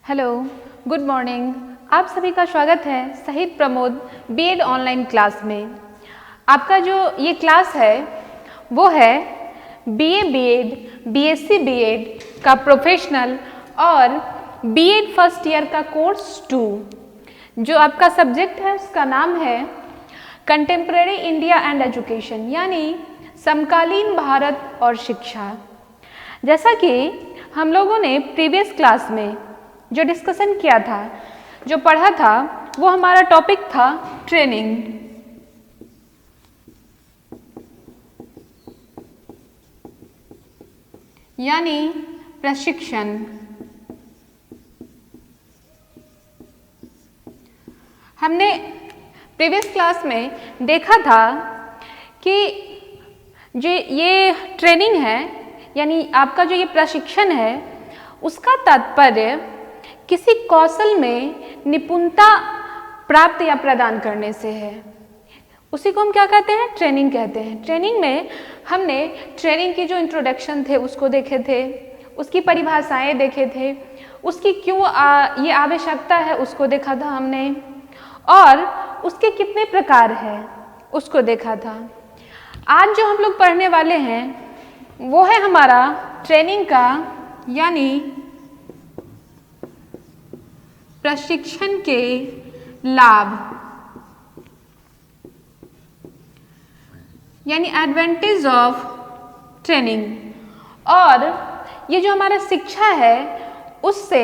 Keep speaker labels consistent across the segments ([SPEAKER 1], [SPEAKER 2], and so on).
[SPEAKER 1] Hello, good morning. आप सभी का स्वागत है शहीद प्रमोद बीएड ऑनलाइन क्लास में। आपका जो ये क्लास है वो है बीए बीएड, बीएससी बीएड का प्रोफेशनल और बीएड फर्स्ट ईयर का कोर्स 2। जो आपका सब्जेक्ट है उसका नाम है कंटेम्प्रेरी इंडिया एंड एजुकेशन, यानी समकालीन भारत और शिक्षा। जैसा कि हम लोगों ने प्रीवियस क्लास में जो डिस्कशन किया था, जो पढ़ा था, वो हमारा टॉपिक था ट्रेनिंग। यानी प्रशिक्षण। हमने प्रीवियस क्लास में देखा था कि जो ये ट्रेनिंग है, यानी आपका जो ये प्रशिक्षण है, उसका तात्पर्य किसी कौशल में निपुणता प्राप्त या प्रदान करने से है। उसी को हम क्या कहते हैं? ट्रेनिंग कहते हैं। ट्रेनिंग में हमने ट्रेनिंग की जो इंट्रोडक्शन थे उसको देखे थे, उसकी परिभाषाएं देखे थे, उसकी क्यों ये आवश्यकता है उसको देखा था हमने, और उसके कितने प्रकार हैं उसको देखा था। आज जो हम लोग पढ़ने वाले हैं वो है हमारा ट्रेनिंग का यानी प्रशिक्षण के लाभ, यानी एडवांटेज ऑफ ट्रेनिंग। और ये जो हमारा शिक्षा है उससे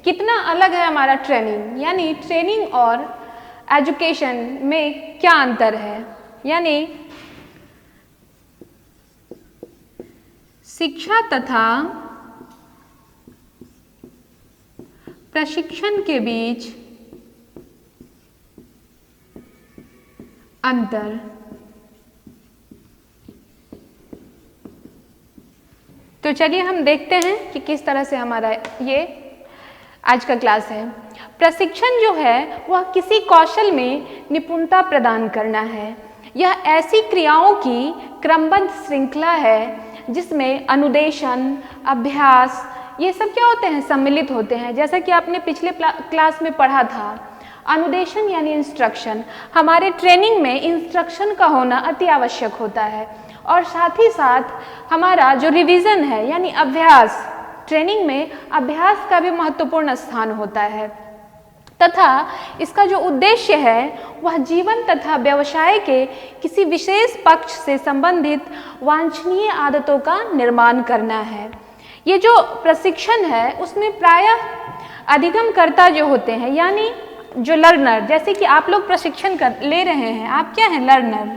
[SPEAKER 1] कितना अलग है हमारा ट्रेनिंग, यानी ट्रेनिंग और एजुकेशन में क्या अंतर है, यानी शिक्षा तथा प्रशिक्षण के बीच अंतर। तो चलिए हम देखते हैं कि किस तरह से हमारा ये आज का क्लास है। प्रशिक्षण जो है वह किसी कौशल में निपुणता प्रदान करना है। यह ऐसी क्रियाओं की क्रमबद्ध श्रृंखला है जिसमें अनुदेशन, अभ्यास, ये सब क्या होते हैं? सम्मिलित होते हैं। जैसा कि आपने पिछले क्लास में पढ़ा था, अनुदेशन यानी इंस्ट्रक्शन। हमारे ट्रेनिंग में इंस्ट्रक्शन का होना अति आवश्यक होता है, और साथ ही साथ हमारा जो रिवीजन है यानी अभ्यास, ट्रेनिंग में अभ्यास का भी महत्वपूर्ण स्थान होता है, तथा इसका जो उद्देश्य है वह जीवन तथा व्यवसाय के किसी विशेष पक्ष से संबंधित वांछनीय आदतों का निर्माण करना है। ये जो प्रशिक्षण है उसमें प्रायः अधिगमकर्ता जो होते हैं, यानी जो लर्नर, जैसे कि आप लोग प्रशिक्षण ले रहे हैं, आप क्या हैं? लर्नर।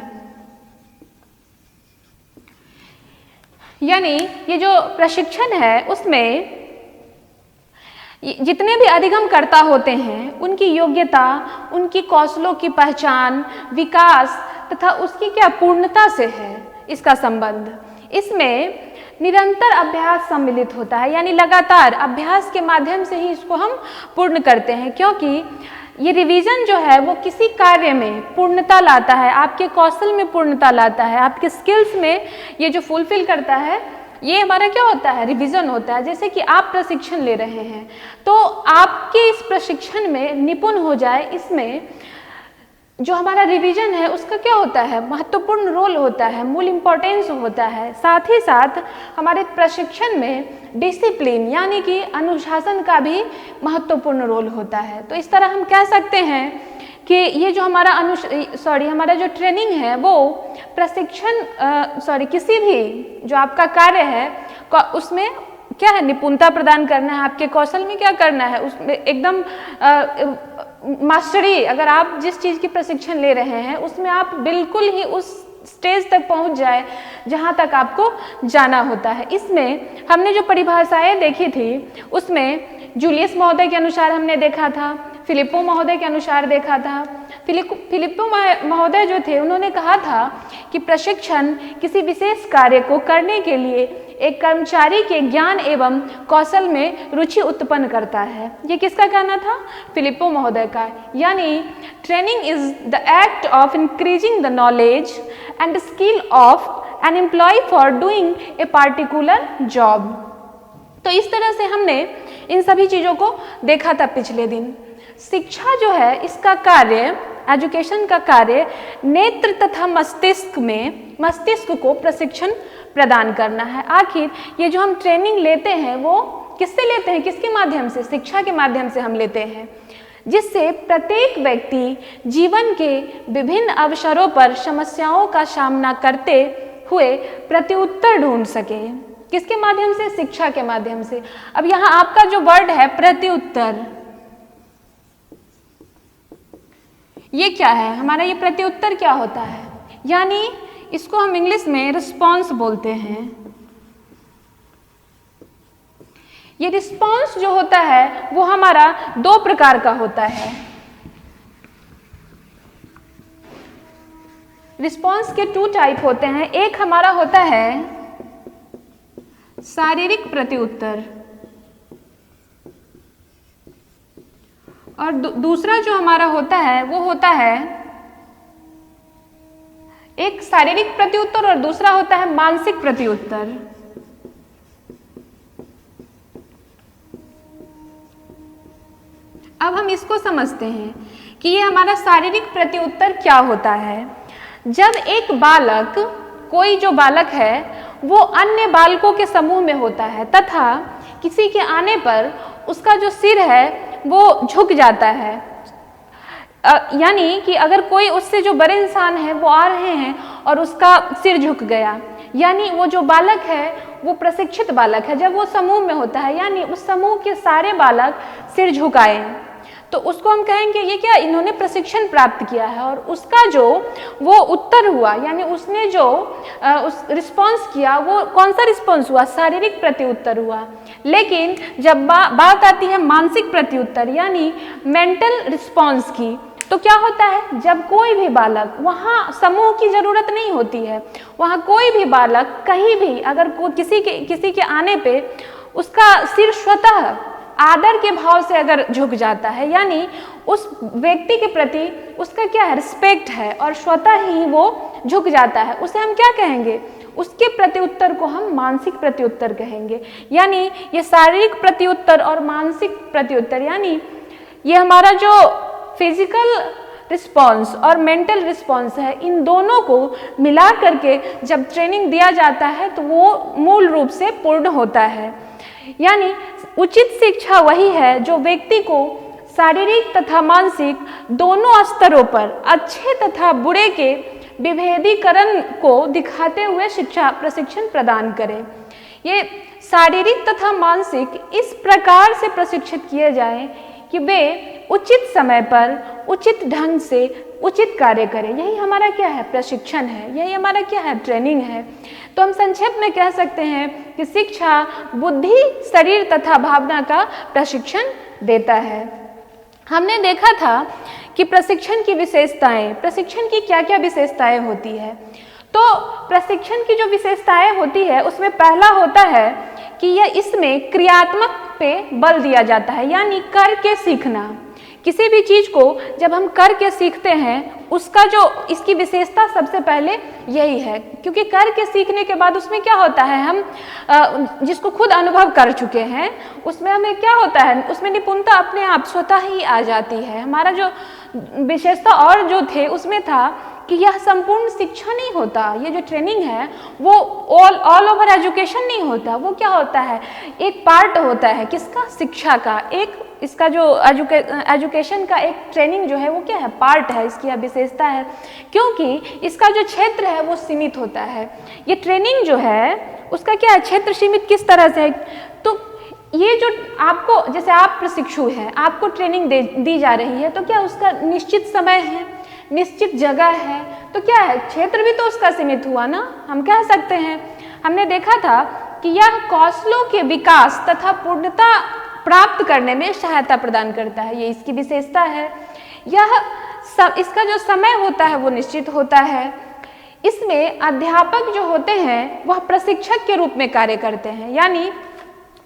[SPEAKER 1] यानी ये जो प्रशिक्षण है उसमें जितने भी अधिगमकर्ता होते हैं उनकी योग्यता, उनकी कौशलों की पहचान, विकास तथा उसकी क्या पूर्णता से है इसका संबंध। इसमें निरंतर अभ्यास सम्मिलित होता है, यानी लगातार अभ्यास के माध्यम से ही इसको हम पूर्ण करते हैं, क्योंकि ये रिवीजन जो है वो किसी कार्य में पूर्णता लाता है, आपके कौशल में पूर्णता लाता है, आपके स्किल्स में ये जो फुलफिल करता है, ये हमारा क्या होता है? रिवीजन होता है। जैसे कि आप प्रशिक्षण ले रहे हैं तो आपके इस प्रशिक्षण में निपुण हो जाए, इसमें जो हमारा रिवीजन है उसका क्या होता है? महत्वपूर्ण रोल होता है, मूल इम्पोर्टेंस होता है। साथ ही साथ हमारे प्रशिक्षण में डिसिप्लिन यानी कि अनुशासन का भी महत्वपूर्ण रोल होता है। तो इस तरह हम कह सकते हैं कि ये जो हमारा हमारा जो ट्रेनिंग है वो प्रशिक्षण किसी भी जो आपका कार्य है उसमें क्या है? निपुणता प्रदान करना है, आपके कौशल में क्या करना है, उसमें एकदम मास्टरी। अगर आप जिस चीज़ की प्रशिक्षण ले रहे हैं उसमें आप बिल्कुल ही उस स्टेज तक पहुंच जाए जहां तक आपको जाना होता है। इसमें हमने जो परिभाषाएं देखी थी उसमें जूलियस महोदय के अनुसार हमने देखा था, फिलिपो महोदय के अनुसार देखा था। फिलिपो महोदय जो थे उन्होंने कहा था कि प्रशिक्षण किसी विशेष कार्य को करने के लिए एक कर्मचारी के ज्ञान एवं कौशल में रुचि उत्पन्न करता है। ये किसका कहना था? फिलिपो महोदय का। यानी training is the act of increasing the knowledge and skill of an employ for doing a particular job. तो इस तरह से हमने इन सभी चीज़ों को देखा था पिछले दिन। शिक्षा जो है इसका कार्य, एजुकेशन का कार्य नेत्र तथा मस्तिष्क को प्रशिक्षण प्रदान करना है। आखिर ये जो हम ट्रेनिंग लेते हैं वो किससे लेते हैं, किसके माध्यम से? शिक्षा के माध्यम से हम लेते हैं, जिससे प्रत्येक व्यक्ति जीवन के विभिन्न अवसरों पर समस्याओं का सामना करते हुए प्रत्युत्तर ढूंढ सके। किसके माध्यम से? शिक्षा के माध्यम से। अब यहाँ आपका जो वर्ड है प्रत्युत्तर, ये क्या है हमारा? ये प्रत्युत्तर क्या होता है? यानी इसको हम इंग्लिश में रिस्पॉन्स बोलते हैं। ये रिस्पॉन्स जो होता है वो हमारा दो प्रकार का होता है। रिस्पॉन्स के 2 टाइप होते हैं। एक हमारा होता है शारीरिक प्रत्युत्तर और दूसरा जो हमारा होता है वो होता है, एक शारीरिक प्रत्युत्तर और दूसरा होता है मानसिक प्रत्युत्तर। अब हम इसको समझते हैं कि ये हमारा शारीरिक प्रत्युत्तर क्या होता है। जब एक बालक, कोई जो बालक है वो अन्य बालकों के समूह में होता है तथा किसी के आने पर उसका जो सिर है वो झुक जाता है, यानी कि अगर कोई उससे जो बड़े इंसान है वो आ रहे हैं और उसका सिर झुक गया, यानी वो जो बालक है वो प्रशिक्षित बालक है। जब वो समूह में होता है यानी उस समूह के सारे बालक सिर झुकाए तो उसको हम कहेंगे ये क्या, इन्होंने प्रशिक्षण प्राप्त किया है। और उसका जो वो उत्तर हुआ, यानी उसने जो उस रिस्पॉन्स किया वो कौन सा रिस्पॉन्स हुआ? शारीरिक प्रत्युत्तर हुआ। लेकिन जब बात आती है मानसिक प्रत्युत्तर यानी मेंटल रिस्पॉन्स की, तो क्या होता है? जब कोई भी बालक, वहाँ समूह की जरूरत नहीं होती है, वहाँ कोई भी बालक कहीं भी अगर किसी के आने पे उसका सिर स्वतः आदर के भाव से अगर झुक जाता है, यानी उस व्यक्ति के प्रति उसका क्या है? रिस्पेक्ट है और स्वतः ही वो झुक जाता है, उसे हम क्या कहेंगे? उसके प्रत्युत्तर को हम मानसिक प्रत्युत्तर कहेंगे। यानी ये शारीरिक प्रत्युत्तर और मानसिक प्रत्युत्तर, यानी ये हमारा जो फिजिकल रिस्पॉन्स और मेंटल रिस्पॉन्स है, इन दोनों को मिला करके जब ट्रेनिंग दिया जाता है तो वो मूल रूप से पूर्ण होता है। यानी उचित शिक्षा वही है जो व्यक्ति को शारीरिक तथा मानसिक दोनों स्तरों पर अच्छे तथा बुरे के विभेदीकरण को दिखाते हुए शिक्षा प्रशिक्षण प्रदान करे। ये शारीरिक तथा मानसिक इस प्रकार से प्रशिक्षित किए जाएं कि वे उचित समय पर उचित ढंग से उचित कार्य करें। यही हमारा क्या है? प्रशिक्षण है। यही हमारा क्या है? ट्रेनिंग है। तो हम संक्षेप में कह सकते हैं कि शिक्षा बुद्धि, शरीर तथा भावना का प्रशिक्षण देता है। हमने देखा था कि प्रशिक्षण की विशेषताएं, प्रशिक्षण की क्या क्या विशेषताएं होती है। तो प्रशिक्षण की जो विशेषताएं होती है उसमें पहला होता है कि यह इसमें क्रियात्मक पे बल दिया जाता है, यानी करके सीखना। किसी भी चीज को जब हम करके सीखते हैं उसका जो इसकी विशेषता सबसे पहले यही है, क्योंकि करके सीखने के बाद उसमें क्या होता है, हम जिसको खुद अनुभव कर चुके हैं उसमें हमें क्या होता है, उसमें निपुणता अपने आप स्वतः ही आ जाती है। हमारा जो विशेषता और जो थे उसमें था कि यह संपूर्ण शिक्षा नहीं होता, ये जो ट्रेनिंग है वो ऑल ओवर एजुकेशन नहीं होता, वो क्या होता है, एक पार्ट होता है। किसका? शिक्षा का। एक इसका जो एजुकेशन का एक ट्रेनिंग जो है वो क्या है? पार्ट है, इसकी विशेषता है, क्योंकि इसका जो क्षेत्र है वो सीमित होता है। ये ट्रेनिंग जो है उसका क्या है? क्षेत्र सीमित किस तरह से है? तो ये जो आपको, जैसे आप प्रशिक्षु हैं, आपको ट्रेनिंग दी जा रही है, तो क्या उसका निश्चित समय है, निश्चित जगह है, तो क्या है? क्षेत्र भी तो उसका सीमित हुआ ना। हम कह सकते हैं, हमने देखा था कि यह कौशलों के विकास तथा पूर्णता प्राप्त करने में सहायता प्रदान करता है, ये इसकी विशेषता है। इसका जो समय होता है वो निश्चित होता है। इसमें अध्यापक जो होते हैं वह प्रशिक्षक के रूप में कार्य करते हैं, यानी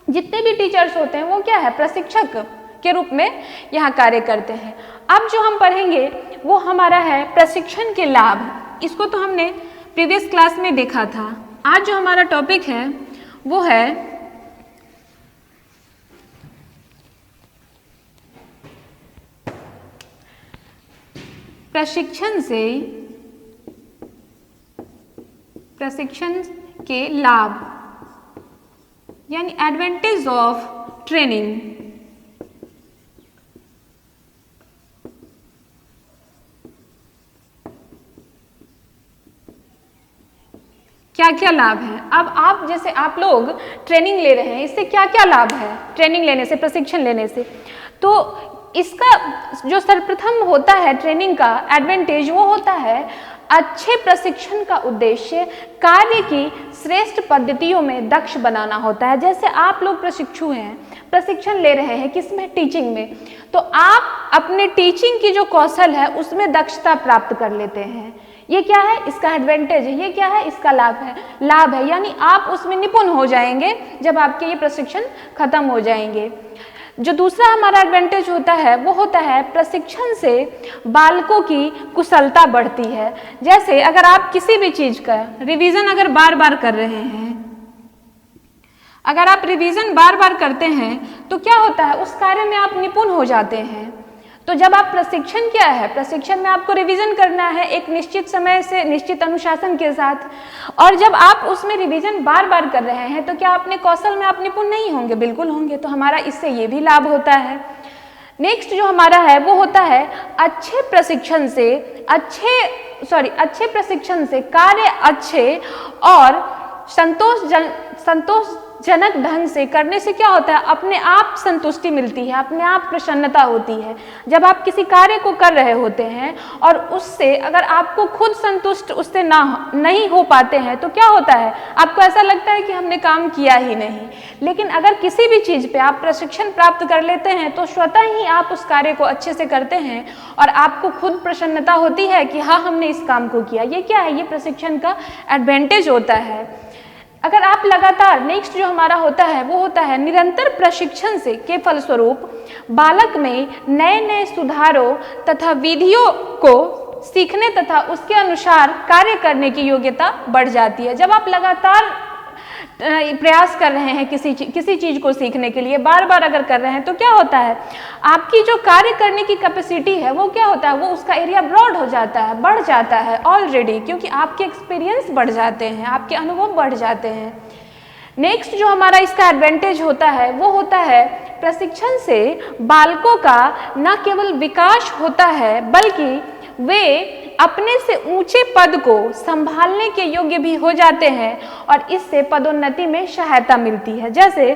[SPEAKER 1] जितने भी टीचर्स होते हैं वो क्या है? प्रशिक्षक के रूप में यहाँ कार्य करते हैं। अब जो हम पढ़ेंगे वो हमारा है प्रशिक्षण के लाभ। इसको तो हमने प्रीवियस क्लास में देखा था। आज जो हमारा टॉपिक है वो है प्रशिक्षण के लाभ यानी एडवांटेज ऑफ ट्रेनिंग। क्या क्या लाभ है? अब आप जैसे आप लोग ट्रेनिंग ले रहे हैं, इससे क्या क्या लाभ है ट्रेनिंग लेने से, प्रशिक्षण लेने से? तो इसका जो सर्वप्रथम होता है ट्रेनिंग का एडवांटेज, वो होता है अच्छे प्रशिक्षण का उद्देश्य कार्य की श्रेष्ठ पद्धतियों में दक्ष बनाना होता है। जैसे आप लोग प्रशिक्षु हैं, प्रशिक्षण ले रहे हैं किसमें? टीचिंग में। तो आप अपने टीचिंग की जो कौशल है उसमें दक्षता प्राप्त कर लेते हैं। ये क्या है? इसका एडवांटेज है। ये क्या है? इसका लाभ है। यानी आप उसमें निपुण हो जाएंगे जब आपके ये प्रशिक्षण खत्म हो जाएंगे। जो दूसरा हमारा एडवांटेज होता है वो होता है प्रशिक्षण से बालकों की कुशलता बढ़ती है। जैसे अगर आप किसी भी चीज का रिवीजन अगर बार बार कर रहे हैं, अगर आप रिवीजन बार बार करते हैं तो क्या होता है? उस कार्य में आप निपुण हो जाते हैं। तो जब आप प्रशिक्षण क्या है? प्रशिक्षण में आपको रिवीजन करना है एक निश्चित समय से, निश्चित अनुशासन के साथ, और जब आप उसमें रिवीजन बार बार कर रहे हैं तो क्या अपने कौशल में आप निपुण नहीं होंगे? बिल्कुल होंगे। तो हमारा इससे ये भी लाभ होता है। नेक्स्ट जो हमारा है वो होता है अच्छे प्रशिक्षण से कार्य अच्छे और संतोषजनक ढंग से करने से क्या होता है? अपने आप संतुष्टि मिलती है, अपने आप प्रसन्नता होती है। जब आप किसी कार्य को कर रहे होते हैं और उससे अगर आपको खुद संतुष्ट उससे नहीं हो पाते हैं तो क्या होता है? आपको ऐसा लगता है कि हमने काम किया ही नहीं। लेकिन अगर किसी भी चीज़ पे आप प्रशिक्षण प्राप्त कर लेते हैं तो स्वतः ही आप उस कार्य को अच्छे से करते हैं और आपको खुद प्रसन्नता होती है कि हाँ, हमने इस काम को किया। ये क्या है? ये प्रशिक्षण का एडवांटेज होता है। अगर आप लगातार, नेक्स्ट जो हमारा होता है वो होता है निरंतर प्रशिक्षण से के फलस्वरूप बालक में नए नए सुधारों तथा विधियों को सीखने तथा उसके अनुसार कार्य करने की योग्यता बढ़ जाती है। जब आप लगातार प्रयास कर रहे हैं किसी चीज को सीखने के लिए, बार बार अगर कर रहे हैं तो क्या होता है? आपकी जो कार्य करने की कैपेसिटी है वो क्या होता है? वो उसका एरिया ब्रॉड हो जाता है, बढ़ जाता है ऑलरेडी, क्योंकि आपके एक्सपीरियंस बढ़ जाते हैं, आपके अनुभव बढ़ जाते हैं। नेक्स्ट जो हमारा इसका एडवांटेज होता है वो होता है प्रशिक्षण से बालकों का न केवल विकास होता है बल्कि वे अपने से ऊंचे पद को संभालने के योग्य भी हो जाते हैं और इससे पदोन्नति में सहायता मिलती है। जैसे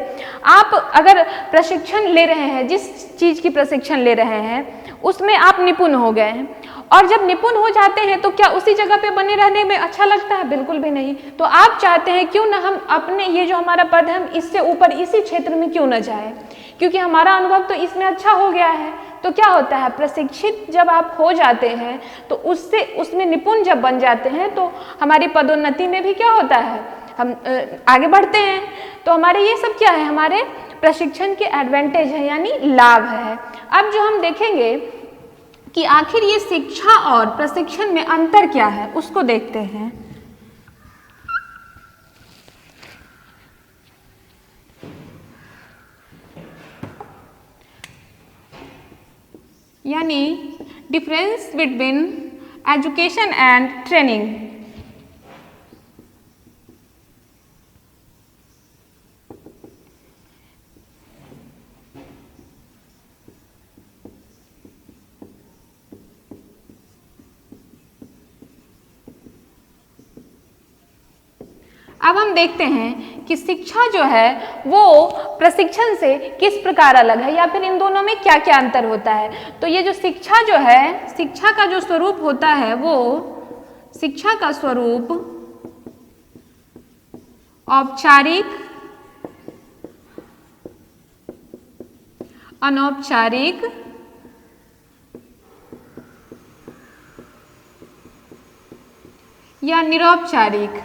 [SPEAKER 1] आप अगर प्रशिक्षण ले रहे हैं, जिस चीज की प्रशिक्षण ले रहे हैं उसमें आप निपुण हो गए हैं, और जब निपुण हो जाते हैं तो क्या उसी जगह पे बने रहने में अच्छा लगता है? बिल्कुल भी नहीं। तो आप चाहते हैं क्यों ना हम अपने ये जो हमारा पद है हम इससे ऊपर इसी क्षेत्र में क्यों ना जाए, क्योंकि हमारा अनुभव तो इसमें अच्छा हो गया है। तो क्या होता है? प्रशिक्षित जब आप हो जाते हैं तो उसमें निपुण जब बन जाते हैं तो हमारी पदोन्नति में भी क्या होता है? हम आगे बढ़ते हैं। तो हमारे ये सब क्या है? हमारे प्रशिक्षण के एडवांटेज है यानी लाभ है। अब जो हम देखेंगे कि आखिर ये शिक्षा और प्रशिक्षण में अंतर क्या है उसको देखते हैं। यानी difference between education and training. अब हम देखते हैं कि शिक्षा जो है वो प्रशिक्षण से किस प्रकार अलग है या फिर इन दोनों में क्या क्या अंतर होता है। तो ये जो शिक्षा जो है, शिक्षा का जो स्वरूप होता है वो शिक्षा का स्वरूप औपचारिक, अनौपचारिक, या निरौपचारिक,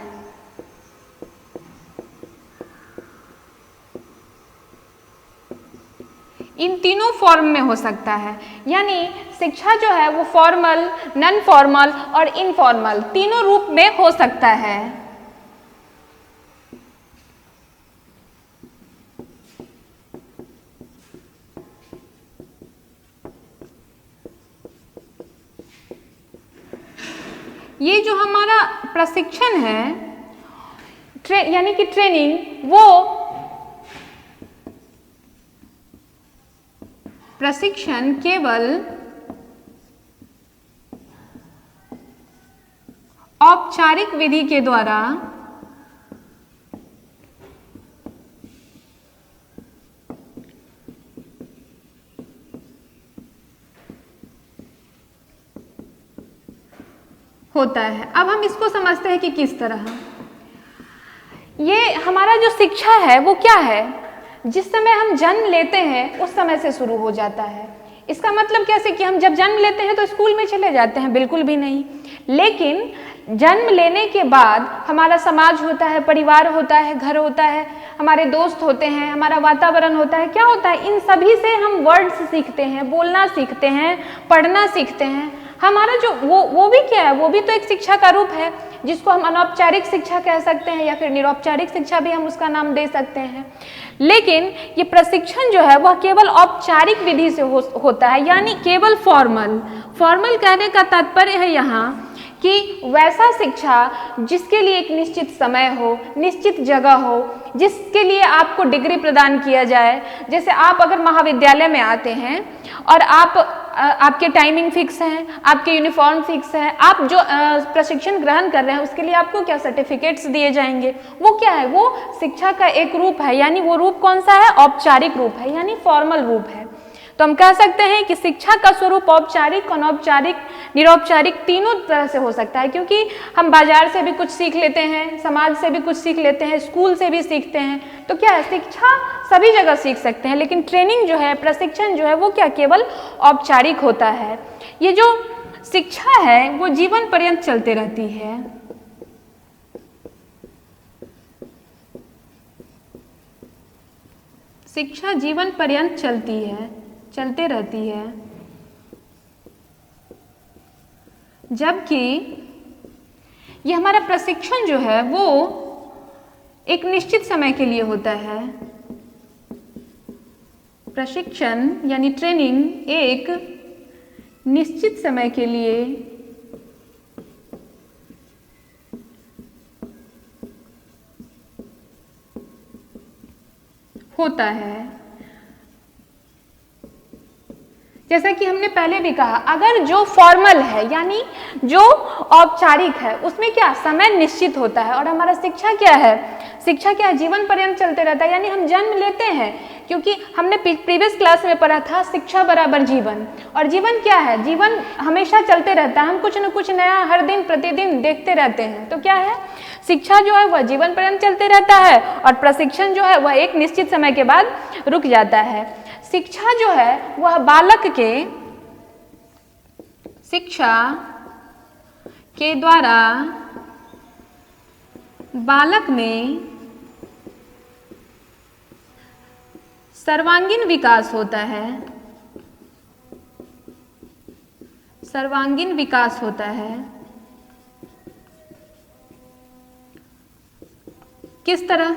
[SPEAKER 1] इन तीनों फॉर्म में हो सकता है। यानी शिक्षा जो है वो फॉर्मल, नॉन फॉर्मल और इनफॉर्मल तीनों रूप में हो सकता है। ये जो हमारा प्रशिक्षण है यानी कि ट्रेनिंग, वो प्रशिक्षण केवल औपचारिक विधि के द्वारा होता है। अब हम इसको समझते हैं कि किस तरह। ये हमारा जो शिक्षा है वो क्या है, जिस समय हम जन्म लेते हैं उस समय से शुरू हो जाता है। इसका मतलब कैसे कि हम जब जन्म लेते हैं तो स्कूल में चले जाते हैं, बिल्कुल भी नहीं। लेकिन जन्म लेने के बाद हमारा समाज होता है, परिवार होता है, घर होता है, हमारे दोस्त होते हैं, हमारा वातावरण होता है। क्या होता है, इन सभी से हम वर्ड्स सीखते हैं, बोलना सीखते हैं, पढ़ना सीखते हैं। हमारा जो वो भी क्या है, वो भी तो एक शिक्षा का रूप है, जिसको हम अनौपचारिक शिक्षा कह सकते हैं या फिर निरौपचारिक शिक्षा भी हम उसका नाम दे सकते हैं। लेकिन ये प्रशिक्षण जो है वह केवल औपचारिक विधि से होता है, यानी केवल फॉर्मल। फॉर्मल कहने का तात्पर्य है यहाँ कि वैसा शिक्षा जिसके लिए एक निश्चित समय हो, निश्चित जगह हो, जिसके लिए आपको डिग्री प्रदान किया जाए। जैसे आप अगर महाविद्यालय में आते हैं और आपके टाइमिंग फिक्स है, आपके यूनिफॉर्म फिक्स है, आप जो प्रशिक्षण ग्रहण कर रहे हैं उसके लिए आपको क्या सर्टिफिकेट्स दिए जाएंगे। वो क्या है, वो शिक्षा का एक रूप है, यानी वो रूप कौन सा है, औपचारिक रूप है, यानी फॉर्मल रूप है। तो हम कह सकते हैं कि शिक्षा का स्वरूप औपचारिक, अनौपचारिक, निरौपचारिक तीनों तरह से हो सकता है, क्योंकि हम बाजार से भी कुछ सीख लेते हैं, समाज से भी कुछ सीख लेते हैं, स्कूल से भी सीखते हैं। तो क्या है, शिक्षा सभी जगह सीख सकते हैं, लेकिन ट्रेनिंग जो है, प्रशिक्षण जो है वो क्या, केवल औपचारिक होता है। ये जो शिक्षा है वो जीवन पर्यंत चलते रहती है। शिक्षा जीवन पर्यंत चलते रहती है, जबकि ये हमारा प्रशिक्षण जो है वो एक निश्चित समय के लिए होता है। प्रशिक्षण यानी ट्रेनिंग एक निश्चित समय के लिए होता है। जैसा कि हमने पहले भी कहा, अगर जो फॉर्मल है यानी जो औपचारिक है उसमें क्या समय निश्चित होता है, और हमारा शिक्षा क्या है, शिक्षा क्या है, जीवन पर्यंत चलते रहता है। यानी हम जन्म लेते हैं, क्योंकि हमने प्रीवियस क्लास में पढ़ा था शिक्षा बराबर जीवन, और जीवन क्या है, जीवन हमेशा चलते रहता है। हम कुछ न कुछ नया हर दिन प्रतिदिन देखते रहते हैं। तो क्या है, शिक्षा जो है वह जीवन पर्यंत चलते रहता है, और प्रशिक्षण जो है वह एक निश्चित समय के बाद रुक जाता है। शिक्षा जो है वह शिक्षा के द्वारा बालक में सर्वांगीण विकास होता है, सर्वांगीण विकास होता है। किस तरह,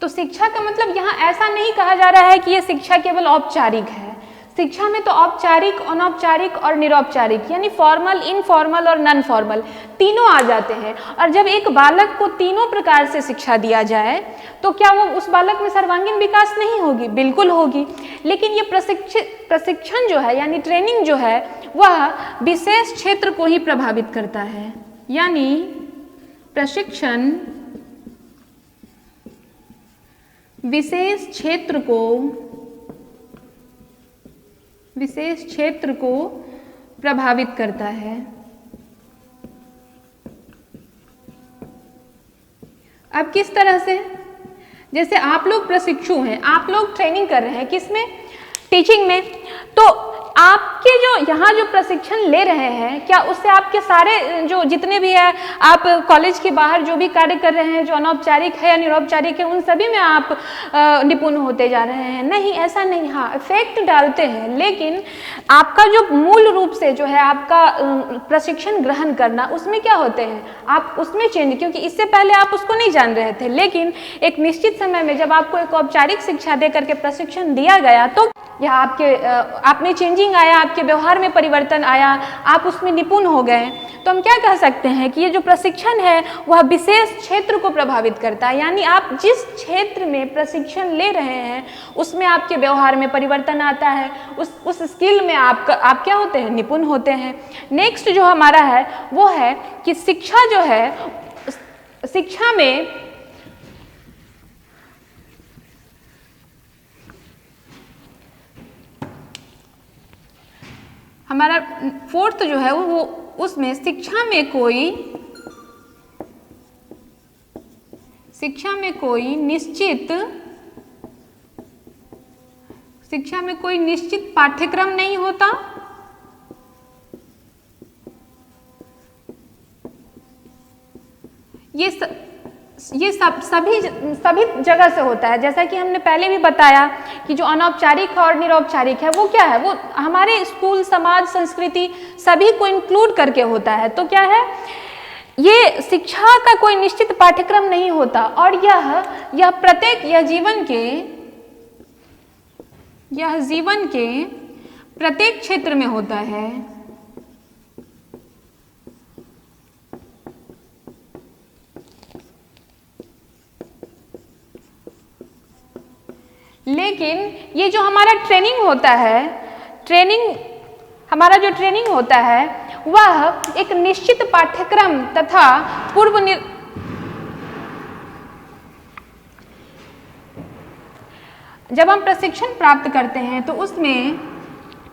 [SPEAKER 1] तो शिक्षा का मतलब यहाँ ऐसा नहीं कहा जा रहा है कि ये शिक्षा केवल औपचारिक है। शिक्षा में तो औपचारिक, अनौपचारिक और निरौपचारिक यानी फॉर्मल, इनफॉर्मल और नॉन फॉर्मल तीनों आ जाते हैं। और जब एक बालक को तीनों प्रकार से शिक्षा दिया जाए तो क्या वो उस बालक में सर्वांगीण विकास नहीं होगी? बिल्कुल होगी। लेकिन ये प्रशिक्षण जो है यानी ट्रेनिंग जो है वह विशेष क्षेत्र को ही प्रभावित करता है, यानी प्रशिक्षण विशेष क्षेत्र को प्रभावित करता है। अब किस तरह से, जैसे आप लोग प्रशिक्षु हैं, आप लोग ट्रेनिंग कर रहे हैं, किसमें, टीचिंग में, तो आपके जो यहाँ जो प्रशिक्षण ले रहे हैं क्या उससे आपके सारे जो जितने भी है आप कॉलेज के बाहर जो भी कार्य कर रहे हैं, जो अनौपचारिक है या निरौपचारिक है, उन सभी में आप निपुण होते जा रहे हैं? नहीं, ऐसा नहीं। हाँ, इफेक्ट डालते हैं, लेकिन आपका जो मूल रूप से जो है आपका प्रशिक्षण ग्रहण करना, उसमें क्या होते हैं, आप उसमें चेंज, क्योंकि इससे पहले आप उसको नहीं जान रहे थे, लेकिन एक निश्चित समय में जब आपको एक औपचारिक शिक्षा दे करके प्रशिक्षण दिया गया तो यह आप में चेंजिंग आया, आपके व्यवहार में परिवर्तन आया, आप उसमें निपुण हो गए। तो हम क्या कह सकते हैं कि ये जो प्रशिक्षण है वह विशेष क्षेत्र को प्रभावित करता है, यानी आप जिस क्षेत्र में प्रशिक्षण ले रहे हैं उसमें आपके व्यवहार में परिवर्तन आता है, उस स्किल में आप क्या होते हैं, निपुण होते हैं। नेक्स्ट जो हमारा है वो है कि शिक्षा जो है, शिक्षा में हमारा फोर्थ जो है वो उसमें शिक्षा में कोई निश्चित पाठ्यक्रम नहीं होता। ये सभी जगह से होता है। जैसा कि हमने पहले भी बताया कि जो अनौपचारिक और निरौपचारिक है वो क्या है, वो हमारे स्कूल, समाज, संस्कृति सभी को इंक्लूड करके होता है। तो क्या है, ये शिक्षा का कोई निश्चित पाठ्यक्रम नहीं होता और यह प्रत्येक जीवन के प्रत्येक क्षेत्र में होता है। लेकिन ये जो हमारा ट्रेनिंग होता है, वह एक निश्चित पाठ्यक्रम तथा जब हम प्रशिक्षण प्राप्त करते हैं तो उसमें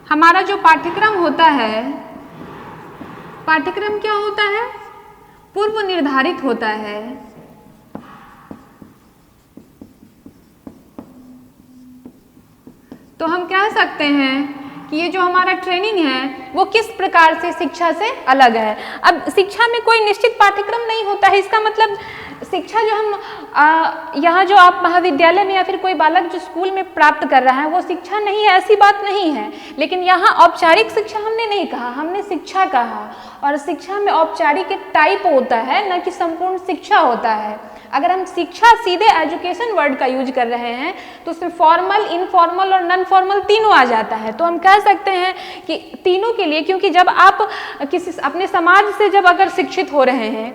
[SPEAKER 1] हमारा जो पाठ्यक्रम होता है, पाठ्यक्रम क्या होता है, पूर्व निर्धारित होता है। तो हम कह सकते हैं कि ये जो हमारा ट्रेनिंग है वो किस प्रकार से शिक्षा से अलग है। अब शिक्षा में कोई निश्चित पाठ्यक्रम नहीं होता है, इसका मतलब शिक्षा जो हम यहाँ जो आप महाविद्यालय में या फिर कोई बालक जो स्कूल में प्राप्त कर रहा है वो शिक्षा नहीं है, ऐसी बात नहीं है। लेकिन यहाँ औपचारिक शिक्षा हमने नहीं कहा, हमने शिक्षा कहा। और शिक्षा में औपचारिक एक टाइप होता है, न कि संपूर्ण शिक्षा होता है। अगर हम शिक्षा सीधे एजुकेशन वर्ड का यूज कर रहे हैं तो उसमें फॉर्मल, इनफॉर्मल और नॉन फॉर्मल तीनों आ जाता है। तो हम कह सकते हैं कि तीनों के लिए, क्योंकि जब आप किसी अपने समाज से जब अगर शिक्षित हो रहे हैं,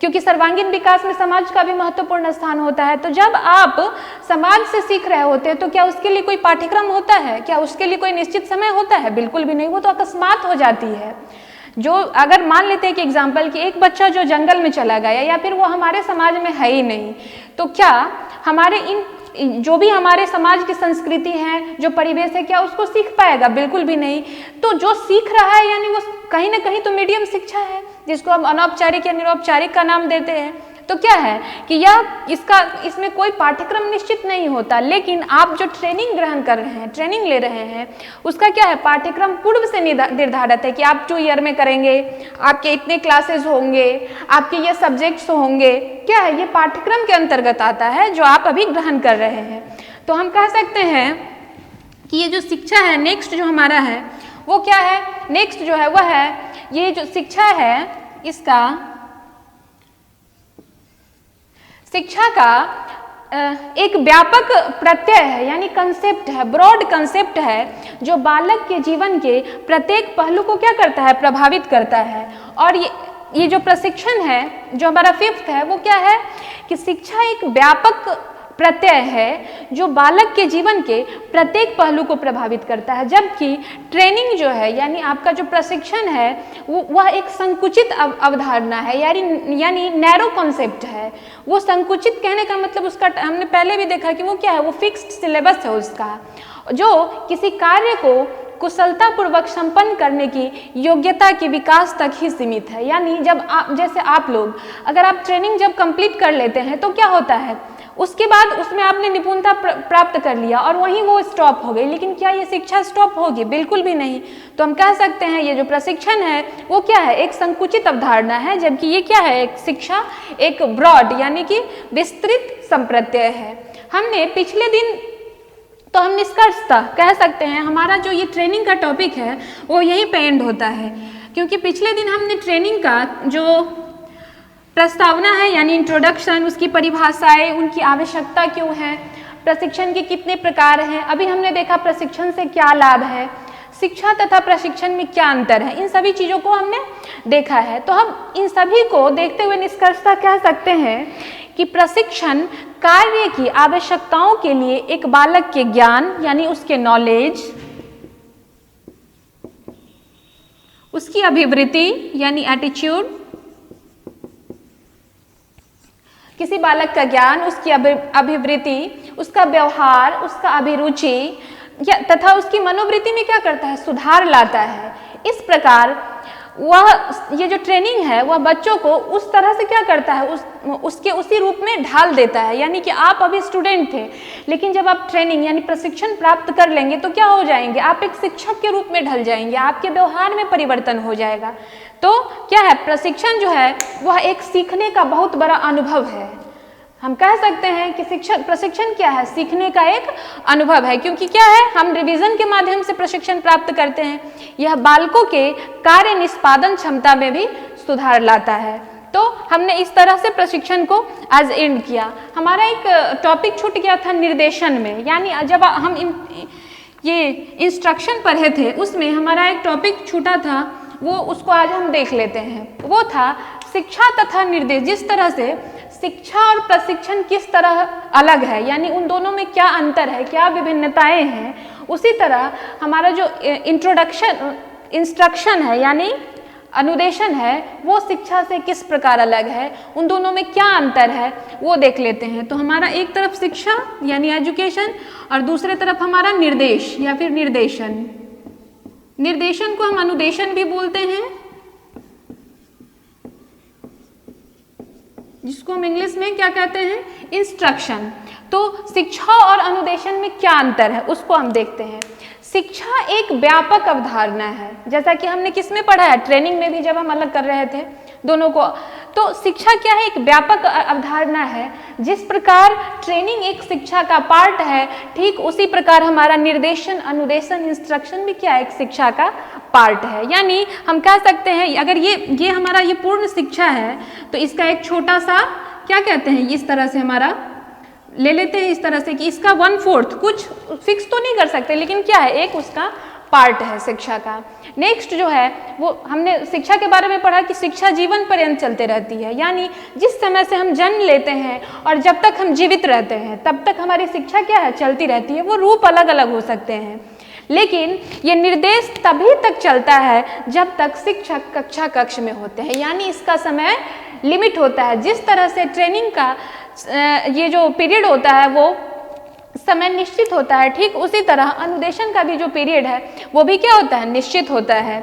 [SPEAKER 1] क्योंकि सर्वांगीण विकास में समाज का भी महत्वपूर्ण स्थान होता है, तो जब आप समाज से सीख रहे होते हैं तो क्या उसके लिए कोई पाठ्यक्रम होता है, क्या उसके लिए कोई निश्चित समय होता है? बिल्कुल भी नहीं, वो तो अकस्मात हो जाती है। जो अगर मान लेते हैं कि एग्जाम्पल कि एक बच्चा जो जंगल में चला गया या फिर वो हमारे समाज में है ही नहीं, तो क्या हमारे जो भी हमारे समाज की संस्कृति है, जो परिवेश है, क्या उसको सीख पाएगा? बिल्कुल भी नहीं। तो जो सीख रहा है यानी वो कहीं ना कहीं तो मीडियम शिक्षा है, जिसको हम अनौपचारिक या निरौपचारिक का नाम देते हैं। तो क्या है कि इसमें कोई पाठ्यक्रम निश्चित नहीं होता, लेकिन आप जो ट्रेनिंग ग्रहण कर रहे हैं, ट्रेनिंग ले रहे हैं, उसका क्या है, पाठ्यक्रम पूर्व से निर्धारित है कि आप 2 ईयर में करेंगे, आपके इतने क्लासेस होंगे, आपके ये सब्जेक्ट्स होंगे। क्या है, ये पाठ्यक्रम के अंतर्गत आता है जो आप अभी ग्रहण कर रहे हैं। तो हम कह सकते हैं कि ये जो शिक्षा है, नेक्स्ट जो हमारा है वो क्या है, नेक्स्ट जो है वह है, ये जो शिक्षा है इसका, शिक्षा का एक व्यापक प्रत्यय है, यानी कंसेप्ट है, ब्रॉड कंसेप्ट है, जो बालक के जीवन के प्रत्येक पहलू को क्या करता है, प्रभावित करता है। और ये जो प्रशिक्षण है जो हमारा 5th है वो क्या है कि शिक्षा एक व्यापक प्रत्यय है जो बालक के जीवन के प्रत्येक पहलू को प्रभावित करता है, जबकि ट्रेनिंग जो है यानी आपका जो प्रशिक्षण है वह एक संकुचित अवधारणा है, यानी नैरो कॉन्सेप्ट है। वो संकुचित कहने का मतलब उसका हमने पहले भी देखा कि वो क्या है, वो फिक्स्ड सिलेबस है उसका, जो किसी कार्य को कुशलतापूर्वक संपन्न करने की योग्यता के विकास तक ही सीमित है। यानी जैसे आप लोग अगर आप ट्रेनिंग जब कंप्लीट कर लेते हैं तो क्या होता है, उसके बाद उसमें आपने निपुणता प्राप्त कर लिया और वहीं वो स्टॉप हो गई। लेकिन क्या ये शिक्षा स्टॉप होगी? बिल्कुल भी नहीं। तो हम कह सकते हैं ये जो प्रशिक्षण है वो क्या है, एक संकुचित अवधारणा है, जबकि ये क्या है, एक शिक्षा एक ब्रॉड यानी कि विस्तृत संप्रत्यय है। हमने पिछले दिन तो हम निष्कर्षतः कह सकते हैं हमारा जो ये ट्रेनिंग का टॉपिक है वो यहीं पे एंड होता है, क्योंकि पिछले दिन हमने ट्रेनिंग का जो प्रस्तावना है यानी इंट्रोडक्शन, उसकी परिभाषाएं, उनकी आवश्यकता क्यों है, प्रशिक्षण के कितने प्रकार हैं, अभी हमने देखा प्रशिक्षण से क्या लाभ है, शिक्षा तथा प्रशिक्षण में क्या अंतर है, इन सभी चीज़ों को हमने देखा है। तो हम इन सभी को देखते हुए निष्कर्षतः कह सकते हैं कि प्रशिक्षण कार्य की आवश्यकताओं के लिए एक बालक के ज्ञान यानी उसके नॉलेज, उसकी अभिवृत्ति यानी एटीट्यूड, किसी बालक का ज्ञान, उसकी अभिवृत्ति, उसका व्यवहार, उसका अभिरुचि तथा उसकी मनोवृत्ति में क्या करता है, सुधार लाता है। इस प्रकार ये जो ट्रेनिंग है वह बच्चों को उस तरह से क्या करता है, उसके उसी रूप में ढाल देता है। यानी कि आप अभी स्टूडेंट थे, लेकिन जब आप ट्रेनिंग यानी प्रशिक्षण प्राप्त कर लेंगे तो क्या हो जाएंगे, आप एक शिक्षक के रूप में ढल जाएंगे, आपके व्यवहार में परिवर्तन हो जाएगा। तो क्या है, प्रशिक्षण जो है वह एक सीखने का बहुत बड़ा अनुभव है। हम कह सकते हैं कि प्रशिक्षण क्या है, सीखने का एक अनुभव है, क्योंकि क्या है, हम रिवीजन के माध्यम से प्रशिक्षण प्राप्त करते हैं। यह बालकों के कार्य निष्पादन क्षमता में भी सुधार लाता है। तो हमने इस तरह से प्रशिक्षण को आज एंड किया। हमारा एक टॉपिक छूट गया था निर्देशन में, यानी जब हम ये इंस्ट्रक्शन पढ़े थे उसमें हमारा एक टॉपिक छूटा था, उसको आज हम देख लेते हैं। वो था शिक्षा तथा निर्देश। जिस तरह से शिक्षा और प्रशिक्षण किस तरह अलग है, यानी उन दोनों में क्या अंतर है, क्या विभिन्नताएं हैं, उसी तरह हमारा जो इंस्ट्रक्शन है यानी अनुदेशन है वो शिक्षा से किस प्रकार अलग है, उन दोनों में क्या अंतर है वो देख लेते हैं। तो हमारा एक तरफ शिक्षा यानी एजुकेशन और दूसरे तरफ हमारा निर्देश या फिर निर्देशन। निर्देशन को हम अनुदेशन भी बोलते हैं, जिसको हम इंग्लिश में क्या कहते हैं, इंस्ट्रक्शन। तो शिक्षा और अनुदेशन में क्या अंतर है उसको हम देखते हैं। शिक्षा एक व्यापक अवधारणा है, जैसा कि हमने किस में पढ़ा है, ट्रेनिंग में भी जब हम अलग कर रहे थे दोनों को। तो शिक्षा क्या है, एक व्यापक अवधारणा है। जिस प्रकार ट्रेनिंग एक शिक्षा का पार्ट है, ठीक उसी प्रकार हमारा निर्देशन, अनुदेशन, इंस्ट्रक्शन भी क्या है, एक शिक्षा का पार्ट है। यानी हम कह सकते हैं अगर ये हमारा ये पूर्ण शिक्षा है तो इसका एक छोटा सा क्या कहते हैं, इस तरह से हमारा ले लेते हैं, इस तरह से कि इसका 1/4, कुछ फिक्स तो नहीं कर सकते, लेकिन क्या है, एक उसका पार्ट है शिक्षा का। नेक्स्ट जो है वो हमने शिक्षा के बारे में पढ़ा कि शिक्षा जीवन पर्यंत चलते रहती है, यानी जिस समय से हम जन्म लेते हैं और जब तक हम जीवित रहते हैं तब तक हमारी शिक्षा क्या है, चलती रहती है। वो रूप अलग अलग हो सकते हैं, लेकिन ये निर्देश तभी तक चलता है जब तक शिक्षक कक्षा कक्ष में होते हैं, यानी इसका समय लिमिट होता है। जिस तरह से ट्रेनिंग का ये जो पीरियड होता है वो समय निश्चित होता है, ठीक उसी तरह अनुदेशन का भी जो पीरियड है वो भी क्या होता है, निश्चित होता है।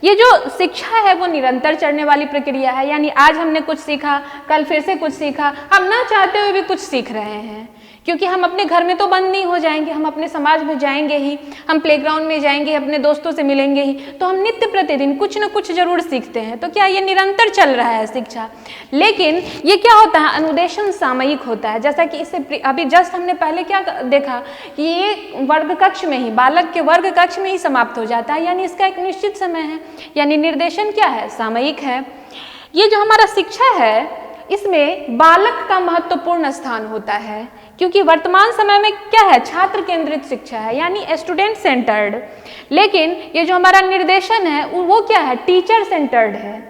[SPEAKER 1] ये जो शिक्षा है वो निरंतर चलने वाली प्रक्रिया है, यानी आज हमने कुछ सीखा, कल फिर से कुछ सीखा, हम ना चाहते हुए भी कुछ सीख रहे हैं, क्योंकि हम अपने घर में तो बंद नहीं हो जाएंगे, हम अपने समाज में जाएंगे ही, हम प्लेग्राउंड में जाएंगे, अपने दोस्तों से मिलेंगे ही, तो हम नित्य प्रतिदिन कुछ न कुछ जरूर सीखते हैं। तो क्या ये निरंतर चल रहा है शिक्षा, लेकिन ये क्या होता है, अनुदेशन सामयिक होता है। जैसा कि इससे अभी जस्ट हमने पहले क्या देखा कि ये वर्ग कक्ष में ही, बालक के वर्ग कक्ष में ही समाप्त हो जाता है, यानी इसका एक निश्चित समय है, यानी निर्देशन क्या है, सामयिक है। ये जो हमारा शिक्षा है इसमें बालक का महत्वपूर्ण स्थान होता है, क्योंकि वर्तमान समय में क्या है, छात्र केंद्रित शिक्षा है, यानी स्टूडेंट सेंटर्ड। लेकिन ये जो हमारा निर्देशन है वो क्या है, टीचर सेंटर्ड है।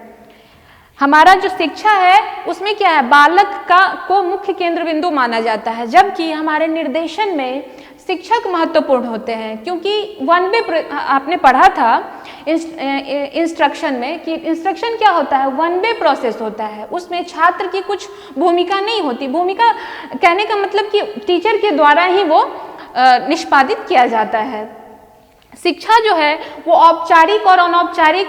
[SPEAKER 1] हमारा जो शिक्षा है उसमें क्या है, बालक को मुख्य केंद्र बिंदु माना जाता है, जबकि हमारे निर्देशन में शिक्षक महत्वपूर्ण होते हैं। क्योंकि वन वे आपने पढ़ा था इंस्ट्रक्शन में कि इंस्ट्रक्शन क्या होता है, वन वे प्रोसेस होता है, उसमें छात्र की कुछ भूमिका नहीं होती। भूमिका कहने का मतलब कि टीचर के द्वारा ही वो निष्पादित किया जाता है। शिक्षा जो है वो औपचारिक और अनौपचारिक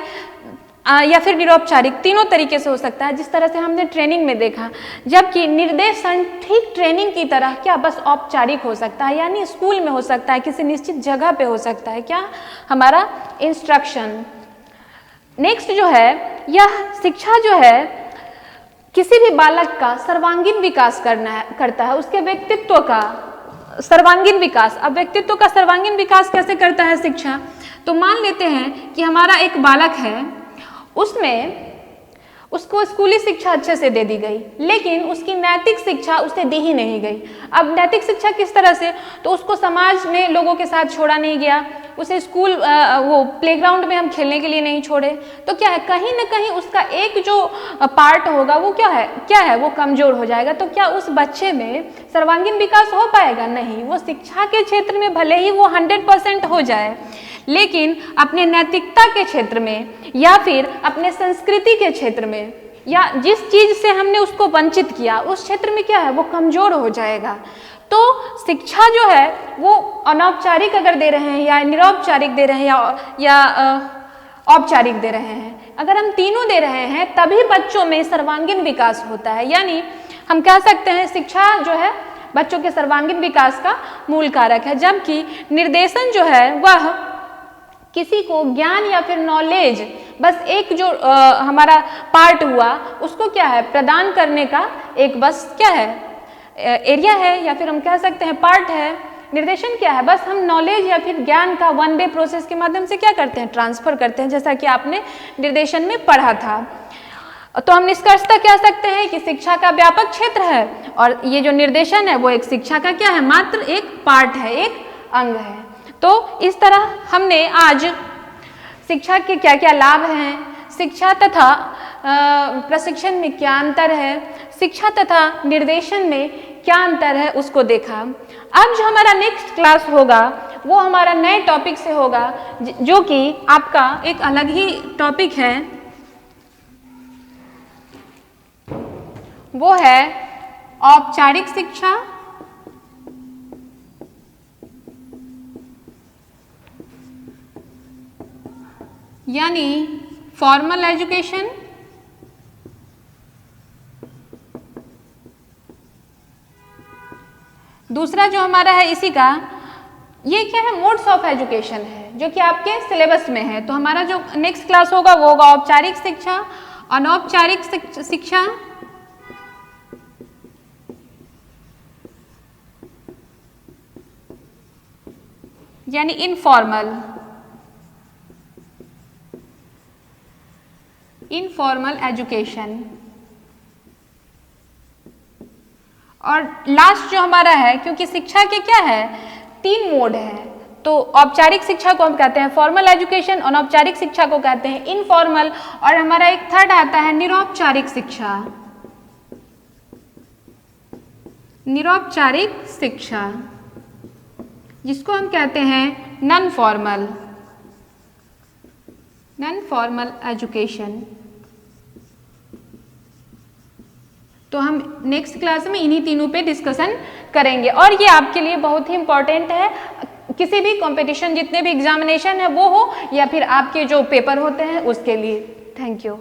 [SPEAKER 1] या फिर निरौपचारिक तीनों तरीके से हो सकता है, जिस तरह से हमने ट्रेनिंग में देखा। जबकि निर्देशन ठीक ट्रेनिंग की तरह क्या बस औपचारिक हो सकता है, यानी स्कूल में हो सकता है, किसी निश्चित जगह पे हो सकता है, क्या हमारा इंस्ट्रक्शन। नेक्स्ट जो है, यह शिक्षा जो है किसी भी बालक का सर्वांगीण विकास करता है, उसके व्यक्तित्व का सर्वांगीण विकास। अब व्यक्तित्व का सर्वांगीण विकास कैसे करता है शिक्षा, तो मान लेते हैं कि हमारा एक बालक है, उसमें उसको स्कूली शिक्षा अच्छे से दे दी गई, लेकिन उसकी नैतिक शिक्षा उसे दी ही नहीं गई। अब नैतिक शिक्षा किस तरह से, तो उसको समाज में लोगों के साथ छोड़ा नहीं गया, उसे स्कूल वो प्लेग्राउंड में हम खेलने के लिए नहीं छोड़े, तो क्या है, कहीं ना कहीं उसका एक जो पार्ट होगा वो क्या है वो कमजोर हो जाएगा। तो क्या उस बच्चे में सर्वांगीण विकास हो पाएगा? नहीं। वो शिक्षा के क्षेत्र में भले ही वो 100% हो जाए, लेकिन अपने नैतिकता के क्षेत्र में या फिर अपने संस्कृति के क्षेत्र में या जिस चीज से हमने उसको वंचित किया उस क्षेत्र में क्या है, वो कमजोर हो जाएगा। तो शिक्षा जो है वो अनौपचारिक अगर दे रहे हैं या निरौपचारिक दे रहे हैं या औपचारिक दे रहे हैं, अगर हम तीनों दे रहे हैं तभी बच्चों में सर्वांगीण विकास होता है। यानी हम कह सकते हैं शिक्षा जो है बच्चों के सर्वांगीण विकास का मूल कारक है, जबकि निर्देशन जो है वह किसी को ज्ञान या फिर नॉलेज, बस एक जो हमारा पार्ट हुआ उसको क्या है प्रदान करने का एक बस क्या है एरिया है, या फिर हम कह सकते हैं पार्ट है। निर्देशन क्या है, बस हम नॉलेज या फिर ज्ञान का वन वे प्रोसेस के माध्यम से क्या करते हैं, ट्रांसफर करते हैं, जैसा कि आपने निर्देशन में पढ़ा था। तो हम निष्कर्षतः कह सकते हैं कि शिक्षा का व्यापक क्षेत्र है और ये जो निर्देशन है वो एक शिक्षा का क्या है, मात्र एक पार्ट है, एक अंग है। तो इस तरह हमने आज शिक्षा के क्या क्या लाभ हैं, शिक्षा तथा प्रशिक्षण में क्या अंतर है, शिक्षा तथा निर्देशन में क्या अंतर है उसको देखा। अब जो हमारा नेक्स्ट क्लास होगा वो हमारा नए टॉपिक से होगा, जो कि आपका एक अलग ही टॉपिक है, वो है औपचारिक शिक्षा यानी फॉर्मल एजुकेशन दूसरा जो हमारा है इसी का ये क्या है, मोड्स ऑफ एजुकेशन है, जो कि आपके सिलेबस में है। तो हमारा जो नेक्स्ट क्लास होगा वो होगा औपचारिक शिक्षा, अनौपचारिक शिक्षा, यानी इनफॉर्मल एजुकेशन। और लास्ट जो हमारा है, क्योंकि शिक्षा के क्या है 3 मोड है, तो औपचारिक शिक्षा को हम कहते हैं फॉर्मल एजुकेशन, अनौपचारिक शिक्षा को कहते हैं इनफॉर्मल, और हमारा एक थर्ड आता है निरौपचारिक शिक्षा। निरौपचारिक शिक्षा जिसको हम कहते हैं नॉन फॉर्मल एजुकेशन। तो हम नेक्स्ट क्लास में इन्हीं तीनों पे डिस्कशन करेंगे, और ये आपके लिए बहुत ही इंपॉर्टेंट है। किसी भी कंपटीशन, जितने भी एग्जामिनेशन है वो हो या फिर आपके जो पेपर होते हैं उसके लिए। Thank you.